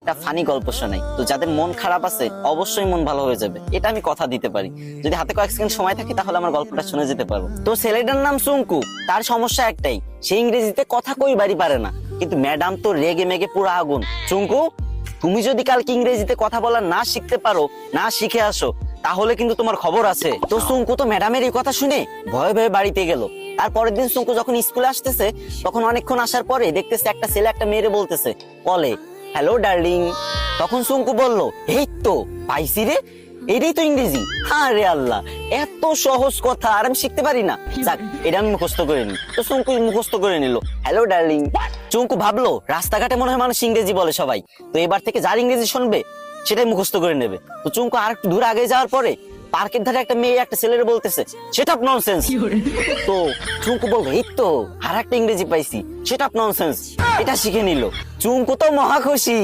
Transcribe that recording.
একটা ফানি গল্প শোনাই, তো যাদের মন খারাপ আছে অবশ্যই মন ভালো হয়ে যাবে, এটা আমি কথা দিতে পারি। যদি হাতে কয়েক সেকেন্ড সময় থাকে তাহলে আমার গল্পটা শুনে যেতে পারবো। তো ছেলেটার নাম সুঙ্কু, তার সমস্যা একটাই, সে ইংরেজিতে কথা কইবারই পারে না, কিন্তু ম্যাডাম তো রেগে মেগে পুরো আগুন। সুঙ্কু, তুমি যদি কালকে ইংরেজিতে কথা বলা না শিখতে পারো, না শিখে আসো, তাহলে কিন্তু তোমার খবর আছে। তো সুঙ্কু তো ম্যাডামের এই কথা শুনে ভয়ে ভয়ে বাড়িতে গেল। আর পরের দিন সুঙ্কু যখন স্কুলে আসতেছে, তখন অনেকক্ষণ আসার পরে দেখতেছে একটা ছেলে একটা মেয়েরে বলতেছে বলে, হ্যালো ডার্লিং। তখন সুঙ্কু বলল, এই তো পাইছি রে, এটাই তো ইংরেজি। হ্যাঁ রে আল্লাহ, এত সহজ কথা আর আমি শিখতে পারি না। যাক, এটা আমি মুখস্থ করে নি। তো সুঙ্কু মুখস্থ করে নিল, হ্যালো ডার্লিং। চুঙ্কু ভাবলো রাস্তাঘাটে মনে হয় মানুষ ইংরেজি বলে সবাই, তো এবার থেকে যার ইংরেজি শুনবে সেটাই মুখস্থ করে নেবে। তো চুঙ্কু আর একটু দূর আগে যাওয়ার পরে পার্কের ধারে একটা মেয়ে একটা ছেলের বলতেছে, সেটা ননসেন্স। তো চুঙ্কু বললো, এই তো আর একটা ইংরেজি পাইছি, সেটা ননসেন্স। এটা শিখে নিল। চুঙ্কু তো মহা খুশি।